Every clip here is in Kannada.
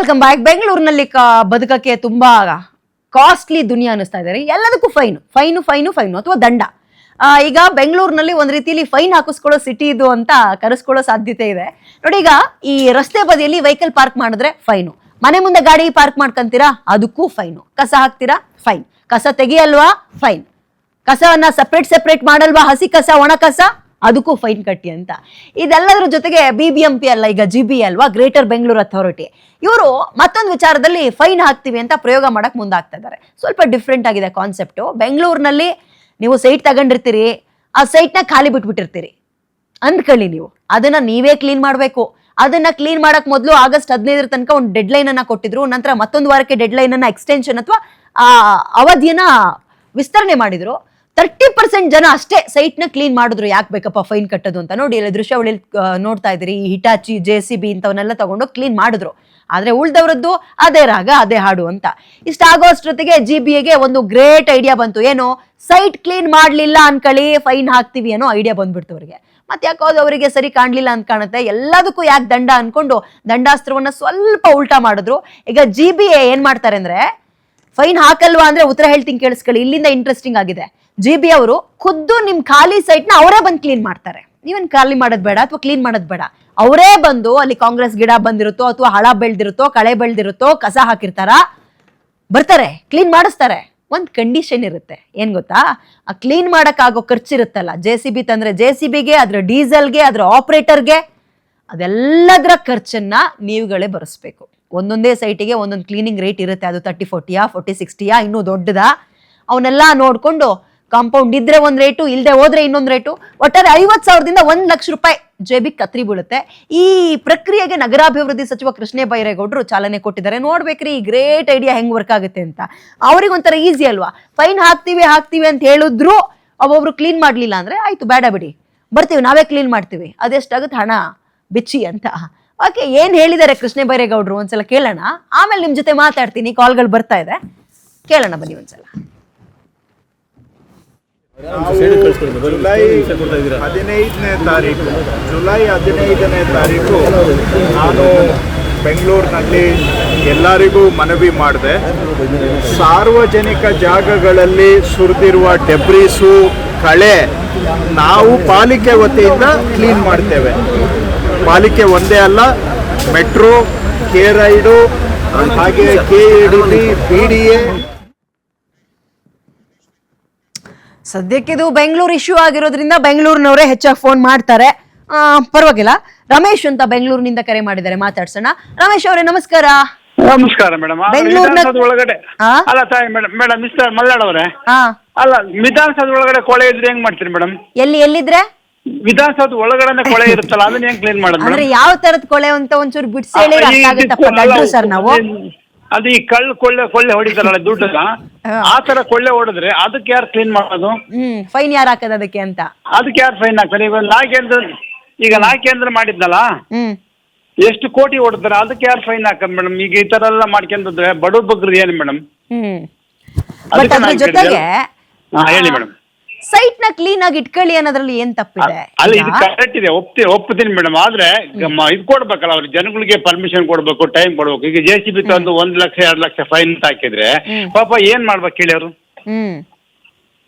Welcome back. ಬೆಂಗಳೂರಿನಲ್ಲಿ ಬದುಕಕ್ಕೆ ತುಂಬಾ ಕಾಸ್ಟ್ಲಿ ದುನಿಯಾ ಅನಿಸ್ತಾ ಇದ್ದಾರೆ. ಎಲ್ಲದಕ್ಕೂ ಫೈನು ಅಥವಾ ದಂಡ. ಈಗ ಬೆಂಗಳೂರಿನಲ್ಲಿ ಒಂದ್ ರೀತಿಯಲ್ಲಿ ಫೈನ್ ಹಾಕಿಸ್ಕೊಳ್ಳೋ ಸಿಟಿ ಇದು ಅಂತ ಕರೆಸ್ಕೊಳ್ಳೋ ಸಾಧ್ಯತೆ ಇದೆ ನೋಡಿ. ಈಗ ಈ ರಸ್ತೆ ಬದಿಯಲ್ಲಿ ವೆಹಿಕಲ್ ಪಾರ್ಕ್ ಮಾಡಿದ್ರೆ ಫೈನು, ಮನೆ ಮುಂದೆ ಗಾಡಿ ಪಾರ್ಕ್ ಮಾಡ್ಕೊಂತೀರಾ ಅದಕ್ಕೂ ಫೈನು, ಕಸ ಹಾಕ್ತೀರಾ ಫೈನ್, ಕಸ ತೆಗಿಯಲ್ವಾ ಫೈನ್, ಕಸವನ್ನ ಸೆಪರೇಟ್ ಮಾಡಲ್ವಾ, ಹಸಿ ಕಸ ಒಣ ಕಸ ಅದಕ್ಕೂ ಫೈನ್ ಕಟ್ಟಿ ಅಂತ. ಇದೆಲ್ಲದರ ಜೊತೆಗೆ BBMP ಅಲ್ಲ, ಈಗ GB ಅಲ್ವಾ, ಗ್ರೇಟರ್ ಬೆಂಗಳೂರು ಅಥಾರಿಟಿ, ಇವರು ಮತ್ತೊಂದು ವಿಚಾರದಲ್ಲಿ ಫೈನ್ ಹಾಕ್ತಿವಿ ಅಂತ ಪ್ರಯೋಗ ಮಾಡಕ್ ಮುಂದಾಗ್ತಾ ಇದ್ದಾರೆ. ಸ್ವಲ್ಪ ಡಿಫ್ರೆಂಟ್ ಆಗಿದೆ ಕಾನ್ಸೆಪ್ಟ್. ಬೆಂಗಳೂರಿನಲ್ಲಿ ನೀವು ಸೈಟ್ ತಗೊಂಡಿರ್ತೀರಿ, ಆ ಸೈಟ್ನ ಖಾಲಿ ಬಿಟ್ಬಿಟ್ಟಿರ್ತೀರಿ ಅಂದ್ಕೊಳ್ಳಿ. ನೀವು ಅದನ್ನ ನೀವೇ ಕ್ಲೀನ್ ಮಾಡಬೇಕು. ಅದನ್ನ ಕ್ಲೀನ್ ಮಾಡಕ್ ಮೊದಲು ಆಗಸ್ಟ್ 15 ತನಕ ಒಂದು ಡೆಡ್ ಲೈನ್ ಅನ್ನ ಕೊಟ್ಟಿದ್ರು. ನಂತರ ಮತ್ತೊಂದು ವಾರಕ್ಕೆ ಡೆಡ್ ಲೈನ್ ಅನ್ನ ಎಕ್ಸ್ಟೆನ್ಷನ್ ಅಥವಾ ಅವಧಿಯನ್ನ ವಿಸ್ತರಣೆ ಮಾಡಿದ್ರು. 30% ಜನ ಅಷ್ಟೇ ಸೈಟ್ ನ ಕ್ಲೀನ್ ಮಾಡಿದ್ರು. ಯಾಕೆ ಬೇಕಪ್ಪ ಫೈನ್ ಕಟ್ಟೋದು ಅಂತ. ನೋಡಿ ಇಲ್ಲಿ ದೃಶ್ಯಾವಳಿ ನೋಡ್ತಾ ಇದ್ದೀರಿ, ಈ ಹಿಟಾಚಿ JCB ಇಂಥವನ್ನೆಲ್ಲ ತಗೊಂಡು ಕ್ಲೀನ್ ಮಾಡಿದ್ರು. ಆದ್ರೆ ಉಳ್ದವ್ರದ್ದು ಅದೇ ರಾಗ ಅದೇ ಹಾಡು ಅಂತ. ಇಷ್ಟಾಗೋ ಅಷ್ಟೊತ್ತಿಗೆ GBAಗೆ ಒಂದು ಗ್ರೇಟ್ ಐಡಿಯಾ ಬಂತು. ಏನು, ಸೈಟ್ ಕ್ಲೀನ್ ಮಾಡ್ಲಿಲ್ಲ ಅನ್ಕೊಳ್ಳಿ ಫೈನ್ ಹಾಕ್ತಿವಿ ಅನ್ನೋ ಐಡಿಯಾ ಬಂದ್ಬಿಡ್ತು ಅವ್ರಿಗೆ. ಮತ್ತೆ ಯಾಕೋದು ಅವರಿಗೆ ಸರಿ ಕಾಣ್ಲಿಲ್ಲ ಅಂತ ಕಾಣುತ್ತೆ. ಎಲ್ಲದಕ್ಕೂ ಯಾಕೆ ದಂಡ ಅನ್ಕೊಂಡು ದಂಡಾಸ್ತ್ರವನ್ನ ಸ್ವಲ್ಪ ಉಲ್ಟಾ ಮಾಡಿದ್ರು. ಈಗ GBA ಏನ್ ಮಾಡ್ತಾರೆ ಅಂದ್ರೆ, ಫೈನ್ ಹಾಕಲ್ವಾ ಅಂದ್ರೆ ಉತ್ತರ ಹೇಳ್ತೀನಿ ಕೇಳಿಸ್ಕೊಳ್ಳಿ. ಇಲ್ಲಿಂದ ಇಂಟ್ರೆಸ್ಟಿಂಗ್ ಆಗಿದೆ. GB ಅವರು ಖುದ್ದು ನಿಮ್ ಖಾಲಿ ಸೈಟ್ ನ ಅವರೇ ಬಂದು ಕ್ಲೀನ್ ಮಾಡ್ತಾರೆ. ನೀವೇನ್ ಖಾಲಿ ಮಾಡೋದ್ ಬೇಡ ಅಥವಾ ಕ್ಲೀನ್ ಮಾಡೋದ್ ಬೇಡ, ಅವರೇ ಬಂದು ಅಲ್ಲಿ ಕಾಂಗ್ರೆಸ್ ಗಿಡ ಬಂದಿರುತ್ತೋ ಅಥವಾ ಹಳ ಬೆಳ್ದಿರುತ್ತೋ ಕಳೆ ಬೆಳ್ದಿರುತ್ತೋ ಕಸ ಹಾಕಿರ್ತಾರ, ಬರ್ತಾರೆ ಕ್ಲೀನ್ ಮಾಡಿಸ್ತಾರೆ. ಒಂದ್ ಕಂಡೀಷನ್ ಇರುತ್ತೆ, ಏನ್ ಗೊತ್ತಾ, ಆ ಕ್ಲೀನ್ ಮಾಡಕ್ ಆಗೋ ಖರ್ಚಿರುತ್ತಲ್ಲ, JCB ತಂದ್ರೆ JCBಗೆ, ಅದ್ರ ಡೀಸೆಲ್ಗೆ, ಅದ್ರ ಆಪರೇಟರ್ಗೆ, ಅದೆಲ್ಲದರ ಖರ್ಚನ್ನ ನೀವುಗಳೇ ಭರಿಸ್ಬೇಕು. ಒಂದೊಂದೇ ಸೈಟಿಗೆ ಒಂದೊಂದು ಕ್ಲೀನಿಂಗ್ ರೇಟ್ ಇರುತ್ತೆ. ಅದು 30-40 40-60 ಇನ್ನೂ ದೊಡ್ಡದ. ಅವನ್ನೆಲ್ಲ ನೋಡ್ಕೊಂಡು ಕಾಂಪೌಂಡ್ ಇದ್ರೆ ಒಂದ್ ರೇಟು, ಇಲ್ದೆ ಹೋದ್ರೆ ಇನ್ನೊಂದ್ ರೇಟು. ಒಟ್ಟಾರೆ 50,000ದಿಂದ 1 ಲಕ್ಷ ರೂಪಾಯಿ ಜೇಬಿಗೆ ಕತ್ರಿ ಬೀಳುತ್ತೆ. ಈ ಪ್ರಕ್ರಿಯೆಗೆ ನಗರಾಭಿವೃದ್ಧಿ ಸಚಿವ ಕೃಷ್ಣ ಬೈರೇಗೌಡರು ಚಾಲನೆ ಕೊಟ್ಟಿದ್ದಾರೆ. ನೋಡ್ಬೇಕ್ರಿ ಈ ಗ್ರೇಟ್ ಐಡಿಯಾ ಹೆಂಗ್ ವರ್ಕ್ ಆಗುತ್ತೆ ಅಂತ. ಅವ್ರಿಗೊಂಥರ ಈಸಿ ಅಲ್ವಾ, ಫೈನ್ ಹಾಕ್ತಿವಿ ಅಂತ ಹೇಳಿದ್ರು ಒಬ್ಬೊಬ್ರು ಕ್ಲೀನ್ ಮಾಡ್ಲಿಲ್ಲ ಅಂದ್ರೆ ಆಯ್ತು ಬೇಡ ಬಿಡಿ, ಬರ್ತೀವಿ ನಾವೇ ಕ್ಲೀನ್ ಮಾಡ್ತೀವಿ, ಅದೆಷ್ಟಾಗುತ್ತೆ ಹಣ ಬಿಚ್ಚಿ ಅಂತ. ಓಕೆ, ಏನ್ ಹೇಳಿದ್ದಾರೆ ಕೃಷ್ಣ ಬೈರೇಗೌಡರು ಒಂದ್ಸಲ ಕೇಳೋಣ, ಆಮೇಲೆ ನಿಮ್ ಜೊತೆ ಮಾತಾಡ್ತೀನಿ. ಕಾಲ್ಗಳು ಬರ್ತಾ ಇದೆ, ಕೇಳೋಣ ಬನ್ನಿ ಒಂದ್ಸಲ. ಜುಲೈ 15ನೇ ತಾರೀಕು ನಾನು ಬೆಂಗಳೂರಿನಲ್ಲಿ ಎಲ್ಲರಿಗೂ ಮನವಿ ಮಾಡಿದೆ. ಸಾರ್ವಜನಿಕ ಜಾಗಗಳಲ್ಲಿ ಸುರಿದಿರುವ ಡೆಬ್ರೀಸು, ಕಳೆ ನಾವು ಪಾಲಿಕೆ ವತಿಯಿಂದ ಕ್ಲೀನ್ ಮಾಡ್ತೇವೆ. ಪಾಲಿಕೆ ಒಂದೇ ಅಲ್ಲ, ಮೆಟ್ರೋ, K-ರೈಡು, ಹಾಗೆ KADB, PDA. ಸದ್ಯಕ್ಕೆ ಇದು ಬೆಂಗಳೂರು ಇಶ್ಯೂ ಆಗಿರೋದ್ರಿಂದ ಬೆಂಗಳೂರಿನವರೇ ಹೆಚ್ಚಾಗಿ ಫೋನ್ ಮಾಡ್ತಾರೆ. ಪರವಾಗಿಲ್ಲ. ರಮೇಶ್ ಅಂತ ಬೆಂಗಳೂರಿನಿಂದ ಕರೆ ಮಾಡಿದ್ದಾರೆ, ಮಾತಾಡ್ಸೋಣ. ರಮೇಶ್ ಅವರೇ ನಮಸ್ಕಾರ. ನಮಸ್ಕಾರ ಮೇಡಮ್. ವಿಧಾನಸೌಧ ಒಳಗಡೆ ಅಲ್ಲ ತಾಯಿ ಮೇಡಮ್ ಮಿಸ್ಟರ್ ಮಲ್ನಾಡ್ ಅವರೇ, ಅಲ್ಲ ವಿಧಾನಸೌಧ ಒಳಗಡೆ ಕೊಳೆ ಇದ್ರೆ ಹೆಂಗ್ ಮಾಡ್ತೀರಿ ಮೇಡಮ್? ಎಲ್ಲಿದ್ರೆ ವಿಧಾನಸೌಧ ಒಳಗಡೆ ಕೊಳೆ ಇರುತ್ತಲ್ಲ, ಅದನ್ನ ಹೆಂಗ್ ಕ್ಲೀನ್ ಮಾಡೋದು? ಅಂದ್ರೆ ಯಾವ ತರದ ಕೊಳೆ ಅಂತ ಒಂಚೂರು ಬಿಡಿಸಿ ಹೇಳಿ. ಸರ್ ನಾವು ಅದು ಈ ಕೊಳ್ಳೆ ಹೊಡಿತಾರಲ್ಲ ದುಡ್ಡನ್ನ, ಆ ತರ ಕೊಳ್ಳೆ ಹೊಡೆದ್ರೆ ಅದಕ್ಕೆ ಯಾರು ಕ್ಲೀನ್ ಮಾಡೋದು? ಫೈನ್ ಯಾರು ಹಾಕದ ಅದಕ್ಕೆ ಅಂತ? ಅದಕ್ಕೆ ಯಾರು ಫೈನ್ ಹಾಕ್ತಾರೆ? ಈಗ ನಾ ಕೇಂದ್ರ ಮಾಡಿದ್ನಲ್ಲ, ಎಷ್ಟು ಕೋಟಿ ಹೊಡೆದ್ರೆ ಅದಕ್ಕೆ ಯಾರು ಫೈನ್ ಹಾಕದ್ ಮೇಡಮ್? ಈಗ ಈ ತರ ಎಲ್ಲ ಮಾಡ್ಕೊಂಡ್ರೆ ಬಡವ್ರ ಬಗ್ಗೆ ಏನು ಮೇಡಮ್? ಜೊತೆಗೆ ಹೇಳಿ ಮೇಡಮ್. ಸೈಟ್ ನ ಕ್ಲೀನ್ ಆಗಿ ಇಟ್ಕೊಳ್ಳಿ ಅನ್ನೋದ್ರಲ್ಲಿ ಏನ್ ತಪ್ಪಿದೆ? ಅಲ್ಲ ಇದು ಕರೆಕ್ಟ್ ಇದೆ, ಒಪ್ತೀನಿ ಮೇಡಮ್. ಆದ್ರೆ ಇದು ಕೊಡ್ಬೇಕಲ್ಲ ಅವ್ರಿಗೆ, ಜನಗಳಿಗೆ ಪರ್ಮಿಷನ್ ಕೊಡ್ಬೇಕು, ಟೈಮ್ ಕೊಡ್ಬೇಕು. ಈಗ JCB ತಂದು 1 ಲಕ್ಷ 2 ಲಕ್ಷ ಫೈನ್ ಹಾಕಿದ್ರೆ ಪಾಪ ಏನ್ ಮಾಡ್ಬೇಕು ಹೇಳಿ ಅವರು?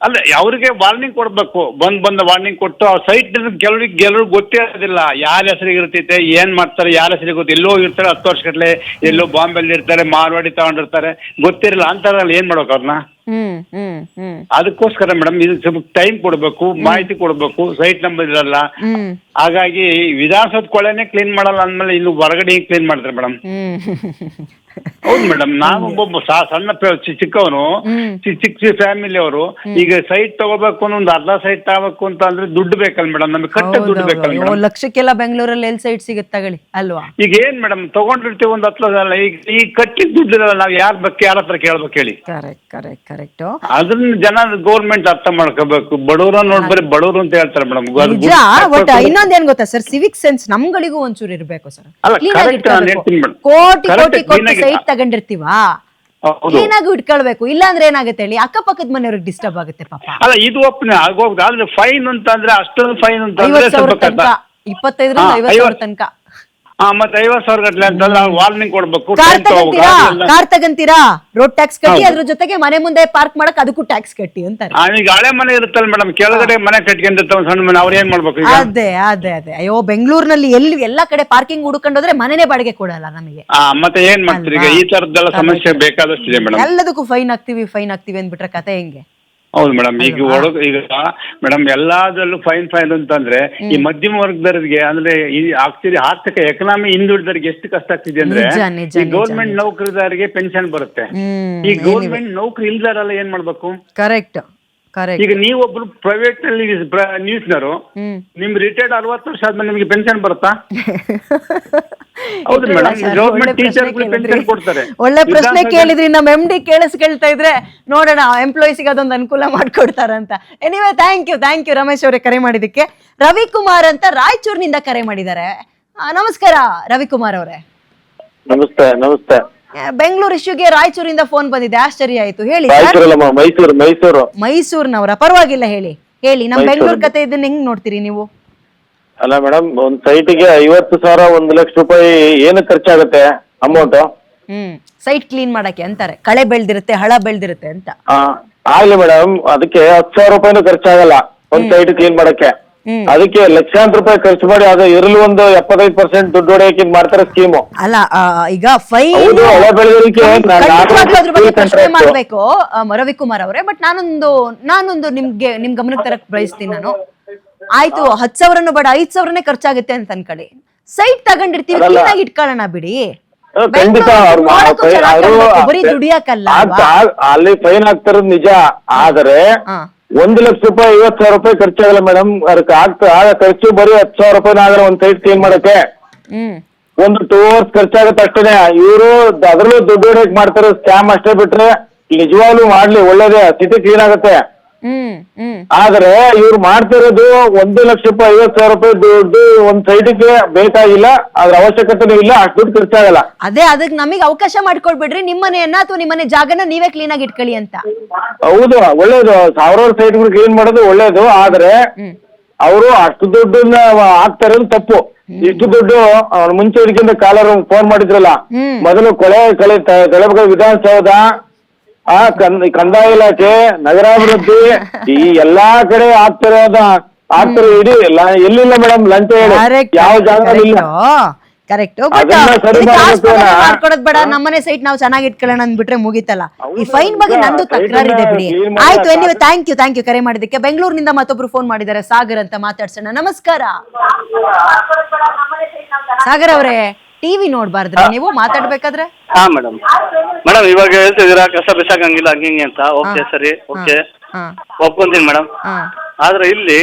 ಅಲ್ಲ ಅವ್ರಿಗೆ ವಾರ್ನಿಂಗ್ ಕೊಡ್ಬೇಕು, ಬಂದ ವಾರ್ನಿಂಗ್ ಕೊಟ್ಟು ಆ ಸೈಟ್ ಕೆಲವ್ರಿಗೆ ಗೊತ್ತೇ ಇರೋದಿಲ್ಲ, ಯಾರ ಹೆಸರಿಗೆ ಇರ್ತೈತೆ, ಏನ್ ಮಾಡ್ತಾರೆ, ಯಾರ ಹೆಸರಿಗೆ ಗೊತ್ತು. ಎಲ್ಲೋ ಇರ್ತಾರೆ 10 ವರ್ಷ ಗಟ್ಟಲೆ, ಎಲ್ಲೋ ಬಾಂಬೆಲ್ಲಿ ಇರ್ತಾರೆ, ಮಾರ್ವಾಡಿ ತಗೊಂಡಿರ್ತಾರೆ, ಗೊತ್ತಿರಲ್ಲ. ಅಂತಾರಲ್ಲ ಏನ್ ಮಾಡ್ಬೇಕು ಅವ್ರನ್ನ? ಅದಕ್ಕೋಸ್ಕರ ಮೇಡಮ್ ಇದು ಸ್ವಲ್ಪ ಟೈಮ್ ಕೊಡ್ಬೇಕು, ಮಾಹಿತಿ ಕೊಡ್ಬೇಕು. ಸೈಟ್ ನಂಬರ್ ಇರಲ್ಲ, ಹಾಗಾಗಿ ವಿಧಾನಸೌಧ ಕೊಳೆನೆ ಕ್ಲೀನ್ ಮಾಡಲ್ಲ ಅಂದ್ಮೇಲೆ ಇನ್ನು ಹೊರಗಡೆ ಕ್ಲೀನ್ ಮಾಡ್ತಾರೆ ಮೇಡಮ್. ಹೌದು ಮೇಡಮ್, ನಾನು ಒಬ್ಬ ಸಣ್ಣ ಚಿಕ್ಕವನು, ಚಿಕ್ಕ ಫ್ಯಾಮಿಲಿ ಅವರು. ಈಗ ಸೈಟ್ ತಗೋಬೇಕು ಒಂದು ಅರ್ಧ ಸೈಟ್ ತಗೋಬೇಕು ಅಂತ ಅಂದ್ರೆ ದುಡ್ಡು ಬೇಕಲ್ಲ ಮೇಡಮ್, ನಮಗೆ ಕಟ್ಟ ದುಡ್ಡು ಬೇಕಲ್ಲ ಮೇಡಮ್. ಲಕ್ಷಕ್ಕೆಲ್ಲ ಬೆಂಗಳೂರಲ್ಲಿ ಎಲ್ ಸೈಟ್ ಸಿಗುತ್ತೆ ತಗೊಳ್ಳಿ ಅಲ್ವಾ? ಈಗ ಏನ್ ಮೇಡಮ್ ತಗೊಂಡಿರ್ತೀವಿ ಒಂದು 10 ಲಕ್ಷ, ಈಗ ಕಟ್ಟಿದ ದುಡ್ಡು ಇರಲ್ಲ, ನಾವ್ ಯಾರ ಹತ್ರ ಕೇಳ್ಬೇಕು ಹೇಳಿ? ಕರೆಕ್ಟ್. ಅದನ್ನ ಜನ ಗೌರ್ಮೆಂಟ್ ಅರ್ಥ ಮಾಡ್ಕೋಬೇಕು. ಬಡವ್ರ ನೋಡ್ಬರಿ ಬಡವ್ರು ಅಂತ ಹೇಳ್ತಾರೆ ಮೇಡಮ್. ಇನ್ನೊಂದೇನ್ ಗೊತ್ತಾ ಸರ್, ಸಿವಿಕ್ ಸೆನ್ಸ್ ನಮ್ಗಳಿಗೂ ಒಂಚೂರು ಇರ್ಬೇಕು ಸರ್. ಕೋಟಿ ಸೈಟ್ ತಗೊಂಡಿರ್ತೀವಾ, ಕ್ಲೀನ್ ಆಗಿ ಇಟ್ಕೊಳ್ಬೇಕು. ಇಲ್ಲ ಅಂದ್ರೆ ಏನಾಗುತ್ತೆ ಹೇಳಿ, ಅಕ್ಕಪಕ್ಕದ ಮನೆಯವ್ರಿಗೆ ಡಿಸ್ಟರ್ಬ್ ಆಗುತ್ತೆ ಪಾಪ. ಅಲ್ಲ ಇದು ಒಪ್ಪನೆ ಆಗೋಗ್ತದೆ, ಆದ್ರೆ ಫೈನ್ ಅಂತ ಅಂದ್ರೆ ಅಷ್ಟೊಂದು ಫೈನ್ ಅಂತ 25,000 ತನಕ 50,000 ತನಕ. ಮತ್ತೆ 50,000 ಗಟ್ಲೆ ಅಂತಂದ್ರೆ ವಾರ್ನಿಂಗ್ ಕೊಡ್ಬೇಕು, ಕಾರ್ ತಗಂತೀರಾ, ಕಾರ್ ತಗಂತೀರಾ, ರೋಡ್ ಟ್ಯಾಕ್ಸ್ ಕಟ್ಟಿ, ಅದ್ರ ಜೊತೆಗೆ ಮನೆ ಮುಂದೆ ಪಾರ್ಕ್ ಮಾಡಕ್ ಅದಕ್ಕೂ ಟ್ಯಾಕ್ಸ್ ಕಟ್ಟಿ ಅಂತಾರೆ. ಈಗ ಹಳೆ ಮನೆ ಇರುತ್ತಲ್ಲ ಮೇಡಮ್, ಕೆಳಗಡೆ ಮನೆ ಕಟ್ಕೊಂಡಿರ್ತಾವ ಸಣ್ಣ ಮನೆ, ಅವ್ರು ಏನ್ ಮಾಡ್ಬೇಕು ಈಗ? ಅದೇ ಅದೇ ಅದೇ ಅಯ್ಯೋ, ಬೆಂಗಳೂರಿನಲ್ಲಿ ಎಲ್ಲಾ ಕಡೆ ಪಾರ್ಕಿಂಗ್ ಹುಡುಕೊಂಡೋದ್ರೆ ಮನೆನೇ ಬಾಡಿಗೆ ಕೊಡಲ್ಲ ನಮಗೆ. ಮತ್ತೆ ಏನ್ ಮಾಡ್ತೀರಿ ಈಗ? ಈ ತರದ್ದೆಲ್ಲ ಸಮಸ್ಯೆ ಬೇಕಾದಷ್ಟಿದೆ ಮೇಡಮ್. ಎಲ್ಲದಕ್ಕೂ ಫೈನ್ ಹಾಕ್ತಿವಿ ಅಂದ್ಬಿಟ್ರೆ ಕತೆ ಹೆಂಗೆ? ಹೌದು ಮೇಡಮ್. ಈಗ ಈಗ ಮೇಡಮ್ ಎಲ್ಲದರಲ್ಲೂ ಫೈನ್ ಅಂತಂದ್ರೆ ಈ ಮಧ್ಯಮ ವರ್ಗದವರಿಗೆ ಅಂದ್ರೆ ಈ ಆಗ್ತಿದೆ ಆರ್ಥಿಕ ಎಕನಾಮಿ ಹಿಂದುಳಿದವರಿಗೆ ಎಷ್ಟು ಕಷ್ಟ ಆಗ್ತಿದೆ ಅಂದ್ರೆ, ಈ ಗೌರ್ಮೆಂಟ್ ನೌಕರದಾರಿಗೆ ಪೆನ್ಷನ್ ಬರುತ್ತೆ, ಈ ಗೌರ್ಮೆಂಟ್ ನೌಕರಿ ಇಲ್ದಾರಲ್ಲ ಏನ್ ಮಾಡ್ಬೇಕು? ಕರೆಕ್ಟ್. ಈಗ ನೀವೊಬ್ರು ಪ್ರೈವೇಟ್ ನಲ್ಲಿ ನ್ಯೂಸ್ನರು, ನಿಮ್ ರಿಟೈರ್ಡ್ 60 ವರ್ಷ ಆದ್ಮೇಲೆ ನಿಮ್ಗೆ ಪೆನ್ಷನ್ ಬರುತ್ತಾ? ಹೌದು ಮೇಡಮ್, ಗೌರ್ಮೆಂಟ್ ಟೀಚರ್ ಪೆನ್ಷನ್ ಕೊಡ್ತಾರೆ. ಒಳ್ಳೆ ಪ್ರಶ್ನೆ ಕೇಳಿದ್ರಿ. ನಮ್ಮ MD ಕೇಳಿಸ್ಕೊಳ್ತಾ ಇದ್ರೆ ನೋಡೋಣ ಎಂಪ್ಲಾಯೀಸ್ಗೆ ಅದೊಂದು ಅನುಕೂಲ ಮಾಡ್ಕೊಡ್ತಾರಂತ. ಎನಿವೆ ಥ್ಯಾಂಕ್ ಯು ರಮೇಶ್ ಅವರೇ ಕರೆ ಮಾಡಿದ್ದಕ್ಕೆ. ರವಿಕುಮಾರ್ ಅಂತ ರಾಯಚೂರಿನಿಂದ ಕರೆ ಮಾಡಿದ್ದಾರೆ. ನಮಸ್ಕಾರ ರವಿಕುಮಾರ್ ಅವರೇ. ನಮಸ್ತೆ. ಬೆಂಗಳೂರು ಇಶ್ಯೂಗೆ ರಾಯಚೂರಿಂದ ಫೋನ್ ಬಂದಿದೆ, ಆಶ್ಚರ್ಯ ಆಯ್ತು. ಹೇಳಿ. ಮೈಸೂರಿನವರ? ಪರವಾಗಿಲ್ಲ, ಹೇಳಿ. ನಮ್ ಬೆಂಗಳೂರು ಕತೆ ಇದನ್ನ ಹೆಂಗ್ ನೋಡ್ತೀರಿ ನೀವು? ಅಲ್ಲ ಮೇಡಮ್, ಒಂದ್ ಸೈಟಿಗೆ 50,000 1 ಲಕ್ಷ ರೂಪಾಯಿ ಏನು ಖರ್ಚಾಗುತ್ತೆ ಅಮೌಂಟ್? ಸೈಟ್ ಕ್ಲೀನ್ ಮಾಡಕ್ಕೆ ಅಂತಾರೆ, ಕಳೆ ಬೆಳ್ದಿರುತ್ತೆ, ಹಳ ಬೆಳ್ದಿರುತ್ತೆ ಅಂತ. ಆಗ್ಲಿ ಮೇಡಮ್, ಅದಕ್ಕೆ 10,000 ರೂಪಾಯಿನೂ ಖರ್ಚಾಗಲ್ಲ ಒಂದ್ ಸೈಟ್ ಕ್ಲೀನ್ ಮಾಡಕ್ಕೆ. ಅದಕ್ಕೆ ಲಕ್ಷಾಂತರ ರೂಪಾಯಿ ಖರ್ಚು ಮಾಡಿ ಅದು ಇರಲು ಒಂದು 75% ದುಡ್ಡು ಹೊಡೆಯಕ್ಕೆ ಮಾಡ್ತಾರೆ ಸ್ಕೀಮು. ಅಲ್ಲ ಈಗ ಫೈನ್ ಪ್ರಶ್ನೆ ಮಾಡ್ಬೇಕು ರವಿಕುಮಾರ್ ಅವರೇ. ಬಟ್ ನಾನೊಂದು ನಿಮ್ ಗಮನಕ್ಕೆ ತರಕ್ ಬಯಸ್ತೀನಿ ನಾನು. ಆಯ್ತು, 10,000 ಬೇಡ, 5,000ನೇ ಖರ್ಚಾಗುತ್ತೆ ಅಂತ ಅನ್ಕೊಳ್ಳಿ. ಸೈಟ್ ತಗೊಂಡಿರ್ತೀವಿ, ಕ್ಲೀನಾಗಿ ಇಟ್ಕೊಳ್ಳೋಣ ಬಿಡಿ. ಬರೀ ದುಡಿಯಾಕಲ್ಲ, ಅಲ್ಲಿ ಫೈನ್ ಹಾಕ್ತಾರದ್ ನಿಜ. ಆದ್ರೆ 1 ಲಕ್ಷ ರೂಪಾಯಿ 50,000 ರೂಪಾಯಿ ಖರ್ಚಾಗಲ್ಲ ಮೇಡಮ್. ಅದಕ್ಕೆ ಖರ್ಚು ಬರೀ 10,000 ರೂಪಾಯಿ ಆದ್ರೆ ಒಂದ್ ಸೈಟ್ ಕ್ಲೀನ್ ಮಾಡಕ್ಕೆ ಒಂದು 2 hours ಖರ್ಚಾಗತ್ತೆ ಅಷ್ಟೇನೆ. ಇವರು ಅದ್ರಲ್ಲೂ ದುಡ್ಡು ಹೊಡೆಯಕ್ ಮಾಡ್ತಾರೆ, ಸ್ಕ್ಯಾಮ್ ಅಷ್ಟೇ. ಬಿಟ್ರೆ ನಿಜವಾಗ್ಲೂ ಮಾಡ್ಲಿ, ಒಳ್ಳೇದೇ, ಸಿಟಿ ಕ್ಲೀನ್ ಆಗತ್ತೆ. ಆದ್ರೆ ಇವ್ರು ಮಾಡ್ತಿರೋದು 1 ಲಕ್ಷ ರೂಪಾಯಿ 50,000 ರೂಪಾಯಿ ದುಡ್ಡು ಒಂದ್ ಸೈಟಿಗೆ ಬೇಕಾಗಿಲ್ಲ, ಅದ್ರ ಅವಶ್ಯಕತೆ ಇಲ್ಲ, ಅಷ್ಟು ದುಡ್ಡು ಖರ್ಚಾಗಲ್ಲ. ಅದೇ ಅದಕ್ಕೆ ನಮಗೆ ಅವಕಾಶ ಮಾಡ್ಕೊಡ್ಬಿಡ್ರಿ, ನಿಮ್ಮನೆಯನ್ನ ಅಥವಾ ನಿಮ್ಮನೆ ಜಾಗನ ನೀವೇ ಕ್ಲೀನ್ ಆಗಿ ಇಟ್ಕೊಳ್ಳಿ ಅಂತ. ಹೌದು, ಒಳ್ಳೇದು. ಸಾವಿರಾರು ಸೈಟ್ಗಳು ಕ್ಲೀನ್ ಮಾಡೋದು ಒಳ್ಳೇದು. ಆದ್ರೆ ಅವರು ಅಷ್ಟು ದುಡ್ಡನ್ನ ಹಾಕ್ತಾರೆ, ತಪ್ಪು. ಇಷ್ಟು ದುಡ್ಡು ಮುಂಚೆ ಇದಕ್ಕಿಂತ ಕಾಲರ್ ಫೋನ್ ಮಾಡಿದ್ರಲ್ಲ, ಮೊದಲು ಕಳೆಬೆಳೆ ವಿಧಾನಸೌಧ, ಕಂದಾಯ ಇಲಾಖೆ, ನಗರಾಭಿವೃದ್ಧಿ, ಈ ಎಲ್ಲಾ ಕಡೆ ಆಗ್ತಾರೆ ಇಡೀ ಎಲ್ಲಿಲ್ಲ ಮೇಡಮ್ ಲಂಚ ಹೇಳಿ, ಯಾವ ಜಾಗ ಇಲ್ಲ. ಕರೆಕ್ಟ್. ಮಾಡ್ಕೊಡೋದ್ ಬೇಡ, ನಮ್ಮನೆ ಸೈಟ್ ನಾವು ಚೆನ್ನಾಗಿ ಇಟ್ಕೊಳ್ಳೋಣ ಅಂದ್ಬಿಟ್ರೆ ಮುಗಿತಲ್ಲ. ಈ ಫೈನ್ ಬಗ್ಗೆ ನಂದು ತಕರಾರಿದೆ ಬಿಡಿ. ಆಯ್ತು, ಎನಿವೆ ಥ್ಯಾಂಕ್ ಯು ಕರೆ ಮಾಡಿದ್ದಕ್ಕೆ. ಬೆಂಗಳೂರಿನಿಂದ ಮತ್ತೊಬ್ರು ಫೋನ್ ಮಾಡಿದ್ದಾರೆ, ಸಾಗರ್ ಅಂತ, ಮಾತಾಡ್ಸೋಣ. ನಮಸ್ಕಾರ ಸಾಗರ್ ಅವರೇ. ಟಿವಿ ನೋಡ್ಬಾರ್ದ್ರಿ ನೀವು ಮಾತಾಡ್ಬೇಕಾದ್ರೆ? ಮೇಡಮ್ ಇವಾಗ ಹೇಳ್ತಿದ್ದೀರಾ ಕಸ ಬಿಸಾಕಂಗಿಲ್ಲ ಹಂಗೆ ಅಂತ. ಓಕೆ, ಸರಿ, ಓಕೆ, ಒಪ್ಕೊಂತೀನಿ ಮೇಡಮ್. ಆದ್ರೆ ಇಲ್ಲಿ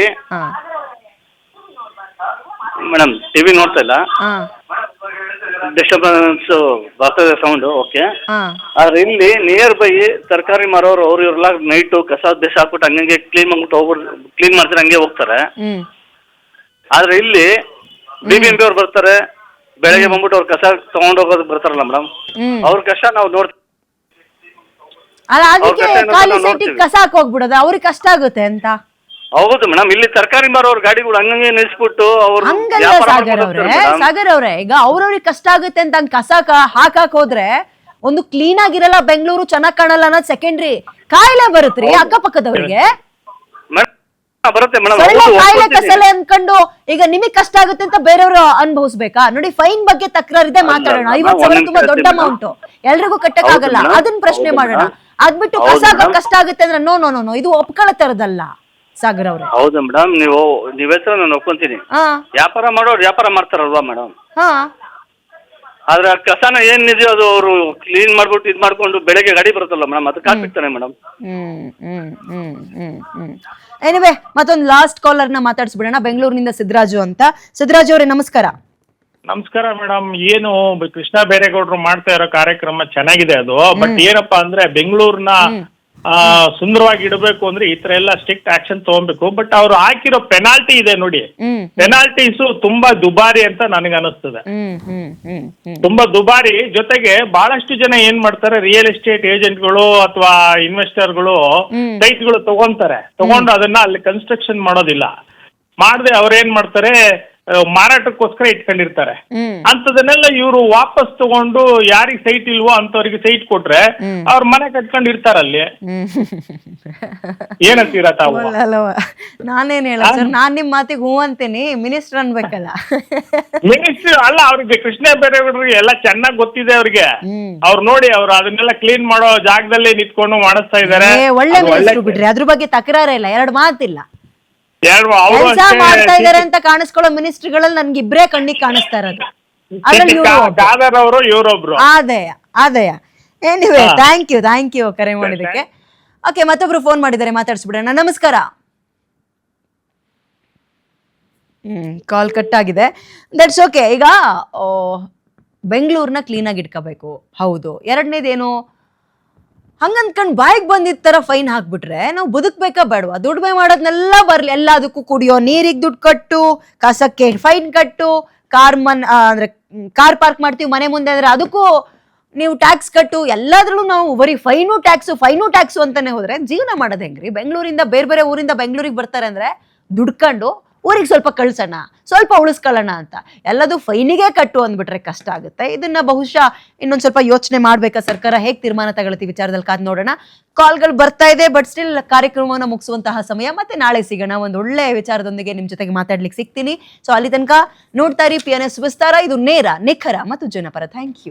ಮೇಡಮ್ ಟಿವಿ ನೋಡ್ತಾ ಇಲ್ಲ, ಡಿಸ್ಟರ್ಬೆನ್ಸ್ ಬರ್ತದೆ ಸೌಂಡ್. ಓಕೆ, ಆದ್ರೆ ಇಲ್ಲಿ ನಿಯರ್ ಬೈ ತರಕಾರಿ ಮಾರೋರು ಅವ್ರು ಇವ್ರೆಲ್ಲ ನೈಟು ಕಸ ದೇಶ ಹಾಕ್ಬಿಟ್ಟು ಹಂಗೆ ಕ್ಲೀನ್ ಮಾಡ್ಬಿಟ್ಟು ಕ್ಲೀನ್ ಮಾಡ್ತಾರೆ, ಹಂಗೆ ಹೋಗ್ತಾರೆ. ಆದ್ರೆ ಇಲ್ಲಿ BBMP ಅವ್ರು ಬರ್ತಾರೆ, ಬೆಳಗ್ಗೆ ಬಂದ್ಬಿಟ್ಟು ಅವ್ರ ಕಸ ತಗೊಂಡ್ ಹೋಗೋದು ಬರ್ತಾರಲ್ಲ ಮೇಡಮ್, ಅವ್ರ ಕಷ್ಟ ನಾವು ನೋಡ್ತೀವಿ. ಕಸ ಹಾಕೋಗ್ಬಿಡೋದು ಅವ್ರಿಗೆ ಕಷ್ಟ ಆಗುತ್ತೆ ಅಂತ. ಹೌದು ಮೇಡಮ್, ಇಲ್ಲಿ ತರಕಾರಿ ಮಾರೋರ್ ಗಾಡಿಗಳು ಹಂಗಂಗೆ ನಿಲ್ಸ್ಬಿಟ್ಟು ಅವ್ರು ಸಾಗರ್ ಅವ್ರೆ, ಈಗ ಅವ್ರವ್ರಿಗೆ ಕಷ್ಟ ಆಗುತ್ತೆ ಅಂತ ಕಸ ಹಾಕಾಕ್ ಹೋದ್ರೆ ಒಂದು ಕ್ಲೀನ್ ಆಗಿರಲ್ಲ, ಬೆಂಗಳೂರು ಚೆನ್ನಾಗ್ ಕಾಣಲ್ಲ ಅನ್ನೋದು ಸೆಕೆಂಡ್ರಿ. ಕಾಯಿಲೆ ಬರುತ್ತ್ರಿ ಅಕ್ಕಪಕ್ಕದವ್ರಿಗೆ, ಬರುತ್ತೆ ಮೇಡಮ್. ಕಾಯಿಲೆ ಕಸಲೆ ಅನ್ಕೊಂಡು ಈಗ ನಿಮಗ್ ಕಷ್ಟ ಆಗುತ್ತೆ ಅಂತ ಬೇರೆಯವರು ಅನುಭವಿಸ್ಬೇಕಾ? ನೋಡಿ, ಫೈನ್ ಬಗ್ಗೆ ತಕರಾರಿದೆ, ಮಾತಾಡೋಣ. 50,000 ತುಂಬಾ ದೊಡ್ಡ ಅಮೌಂಟ್, ಎಲ್ರಿಗೂ ಕಟ್ಟಕ್ ಆಗಲ್ಲ, ಅದನ್ನ ಪ್ರಶ್ನೆ ಮಾಡೋಣ. ಅದ್ಬಿಟ್ಟು ಕಸ ಕಷ್ಟ ಆಗುತ್ತೆ ಅಂದ್ರೆ ನೋ, ಇದು ಒಪ್ಕೊಳ್ಳೋ ತರದಲ್ಲ ಸಾಗರ್ ಅವ್ರೆ. ಹೌದು ಮೇಡಮ್, ನೀವು ಹೆಸರು ನಾನು ಒಪ್ಕೊಂತೀನಿ. ವ್ಯಾಪಾರ ಮಾಡೋರು ವ್ಯಾಪಾರ ಮಾಡ್ತಾರಲ್ವಾ ಮೇಡಮ್, ಆದ್ರೆ ಕಸನ ಏನಿದೆಯೋ ಅದು ಅವರು ಕ್ಲೀನ್ ಮಾಡ್ಬಿಟ್ಟು ಇದ್ ಮಾಡ್ಕೊಂಡು ಬೆಳಗ್ಗೆ ಗಾಡಿ ಬರುತ್ತಲ್ಲ ಮೇಡಮ್, ಅದಕ್ಕೆ ಹಾಕ್ಬಿಡ್ತಾನೆ ಮೇಡಮ್. ಎನಿವೆ ಮತ್ತೊಂದು ಲಾಸ್ಟ್ ಕಾಲರ್ ನ ಮಾತಾಡ್ಸ್ಬಿಡೋಣ. ಬೆಂಗಳೂರಿನಿಂದ ಸಿದ್ದರಾಜು ಅಂತ. ಸಿದ್ದರಾಜು ಅವರೇ ನಮಸ್ಕಾರ. ನಮಸ್ಕಾರ ಮೇಡಮ್. ಏನು ಕೃಷ್ಣ ಬೈರೇಗೌಡರು ಮಾಡ್ತಾ ಇರೋ ಕಾರ್ಯಕ್ರಮ ಚೆನ್ನಾಗಿದೆ ಅದು. ಬಟ್ ಏನಪ್ಪಾ ಅಂದ್ರೆ ಬೆಂಗಳೂರಿನ ಸುಂದರವಾಗಿ ಇಡಬೇಕು ಅಂದ್ರೆ ಈ ತರ ಎಲ್ಲ ಸ್ಟ್ರಿಕ್ಟ್ ಆಕ್ಷನ್ ತಗೊಬೇಕು. ಬಟ್ ಅವ್ರು ಹಾಕಿರೋ ಪೆನಾಲ್ಟಿ ಇದೆ ನೋಡಿ, ಪೆನಾಲ್ಟೀಸ್ ತುಂಬಾ ದುಬಾರಿ ಅಂತ ನನಗೆ ಅನಿಸ್ತದೆ. ತುಂಬಾ ದುಬಾರಿ. ಜೊತೆಗೆ ಬಹಳಷ್ಟು ಜನ ಏನ್ ಮಾಡ್ತಾರೆ, ರಿಯಲ್ ಎಸ್ಟೇಟ್ ಏಜೆಂಟ್ಗಳು ಅಥವಾ ಇನ್ವೆಸ್ಟರ್ಗಳು ಸೈಟ್ಗಳು ತಗೊಂಡು ಅದನ್ನ ಅಲ್ಲಿ ಕನ್ಸ್ಟ್ರಕ್ಷನ್ ಮಾಡೋದಿಲ್ಲ. ಮಾಡದೆ ಅವ್ರೇನ್ ಮಾಡ್ತಾರೆ, ಮಾರಾಟಕ್ಕೋಸ್ಕರ ಇಟ್ಕೊಂಡಿರ್ತಾರೆ. ಅಂತದನ್ನೆಲ್ಲ ಇವರು ವಾಪಸ್ ತಗೊಂಡು ಯಾರಿಗೆ ಸೈಟ್ ಇಲ್ವೋ ಅಂತವ್ರಿಗೆ ಸೈಟ್ ಕೊಟ್ರೆ ಅವ್ರ ಮನೆ ಕಟ್ಕೊಂಡು ಇರ್ತಾರಲ್ಲಿ. ಏನಂತೀರಾ ತಾವು? ನಾನೇನ್ ಹೇಳ ಸರ್, ನಾನ್ ನಿಮ್ ಮಾತಿಗೆ ಹೂ ಅಂತೀನಿ, ಮಿನಿಸ್ಟರ್ ಅನ್ಬೇಕಲ್ಲ. ಮಿನಿಸ್ಟ್ರಿ ಅಲ್ಲ, ಅವ್ರಿಗೆ ಕೃಷ್ಣ ಬೈರೇಗೌಡರಿಗೆ ಎಲ್ಲ ಚೆನ್ನಾಗಿ ಗೊತ್ತಿದೆ ಅವ್ರಿಗೆ. ಅವ್ರು ನೋಡಿ, ಅವ್ರು ಅದನ್ನೆಲ್ಲ ಕ್ಲೀನ್ ಮಾಡೋ ಜಾಗದಲ್ಲೇ ನಿಂತ್ಕೊಂಡು ಮಾಡಿಸ್ತಾ ಇದಾರೆ. ಒಳ್ಳೆ ಮಿನಿಸ್ಟ್ರು ಬಿಡ್ರಿ, ಅದ್ರ ಬಗ್ಗೆ ತಕರಾರೇ ಇಲ್ಲ, ಎರಡು ಮಾತಿಲ್ಲ. ಕೆಲಸ ಮಾಡ್ತಾ ಇದಾರೆ ಅಂತ ಕಾಣಿಸ್ಕೊಳ್ಳೋ ಮಿನಿಸ್ಟ್ರಿಗಳಲ್ಲಿ ನನ್ಗೆ ಇಬ್ರೇ ಕಣ್ಣಿಗೆ ಕಾಣಿಸ್ತಾ ಇರೋದು, ದಾದರ್ ಅವರು, ಇವರೊಬ್ರು. ಆದಯ. ಎನಿವೆ, ಥ್ಯಾಂಕ್ ಯು ಕರೆ ಮಾಡಿದಕ್ಕೆ. ಓಕೆ, ಮತ್ತೊಬ್ರು ಫೋನ್ ಮಾಡಿದ್ದಾರೆ, ಮಾತಾಡ್ಸ್ಬಿಡೋಣ. ನಮಸ್ಕಾರ. ಕಾಲ್ ಕಟ್ ಆಗಿದೆ. That's okay. ಈಗ ಬೆಂಗಳೂರನ್ನ ಕ್ಲೀನಾಗಿ ಇಟ್ಕೋಬೇಕು, ಹೌದು. ಎರಡನೇದೇನು, ಹಂಗಂದ್ಕೊಂಡು ಬಾಯಿಗೆ ಬಂದಿದ್ದ ಥರ ಫೈನ್ ಹಾಕ್ಬಿಟ್ರೆ ನಾವು ಬದುಕಬೇಕಾ ಬೇಡವಾ? ದುಡಿಮೆ ಮಾಡೋದ್ನೆಲ್ಲ ಬರಲಿ, ಎಲ್ಲದಕ್ಕೂ ಕುಡಿಯೋ ನೀರಿಗೆ ದುಡ್ಡು ಕಟ್ಟು, ಕಸಕ್ಕೆ ಫೈನ್ ಕಟ್ಟು, ಅಂದ್ರೆ ಕಾರ್ ಪಾರ್ಕ್ ಮಾಡ್ತೀವಿ ಮನೆ ಮುಂದೆ ಅಂದ್ರೆ ಅದಕ್ಕೂ ನೀವು ಟ್ಯಾಕ್ಸ್ ಕಟ್ಟು, ಎಲ್ಲದ್ರಲ್ಲೂ ನಾವು ಬರೀ ಫೈನು ಟ್ಯಾಕ್ಸು ಅಂತಾನೆ ಹೋದ್ರೆ ಜೀವನ ಮಾಡೋದು ಹೆಂಗ್ರಿ? ಬೆಂಗಳೂರಿಂದ ಬೇರೆ ಊರಿಂದ ಬೆಂಗಳೂರಿಗೆ ಬರ್ತಾರೆ ಅಂದ್ರೆ ದುಡ್ಕೊಂಡು ಊರಿಗೆ ಸ್ವಲ್ಪ ಕಳ್ಸೋಣ, ಸ್ವಲ್ಪ ಉಳಿಸ್ಕೊಳ್ಳೋಣ ಅಂತ, ಎಲ್ಲದೂ ಫೈನಿಗೆ ಕಟ್ಟು ಅಂದ್ಬಿಟ್ರೆ ಕಷ್ಟ ಆಗುತ್ತೆ. ಇದನ್ನ ಬಹುಶಃ ಇನ್ನೊಂದು ಸ್ವಲ್ಪ ಯೋಚನೆ ಮಾಡ್ಬೇಕಾ ಸರ್ಕಾರ, ಹೇಗೆ ತೀರ್ಮಾನ ತಗೊಳ್ತೀವಿ ವಿಚಾರದಲ್ಲಿ ಕಾದ್ ನೋಡೋಣ. ಕಾಲ್ಗಳು ಬರ್ತಾ ಇದೆ, ಬಟ್ ಸ್ಟಿಲ್ ಕಾರ್ಯಕ್ರಮವನ್ನು ಮುಗಿಸುವಂತಹ ಸಮಯ. ಮತ್ತೆ ನಾಳೆ ಸಿಗೋಣ ಒಂದು ಒಳ್ಳೆ ವಿಚಾರದೊಂದಿಗೆ ನಿಮ್ ಜೊತೆಗೆ ಮಾತಾಡ್ಲಿಕ್ಕೆ ಸಿಗ್ತೀನಿ. ಸೊ ಅಲ್ಲಿ ತನಕ ನೋಡ್ತಾ ಇರಿ PNS ವಿಸ್ತಾರ. ಇದು ನೇರ, ನಿಖರ ಮತ್ತು ಜನಪರ. Thank you.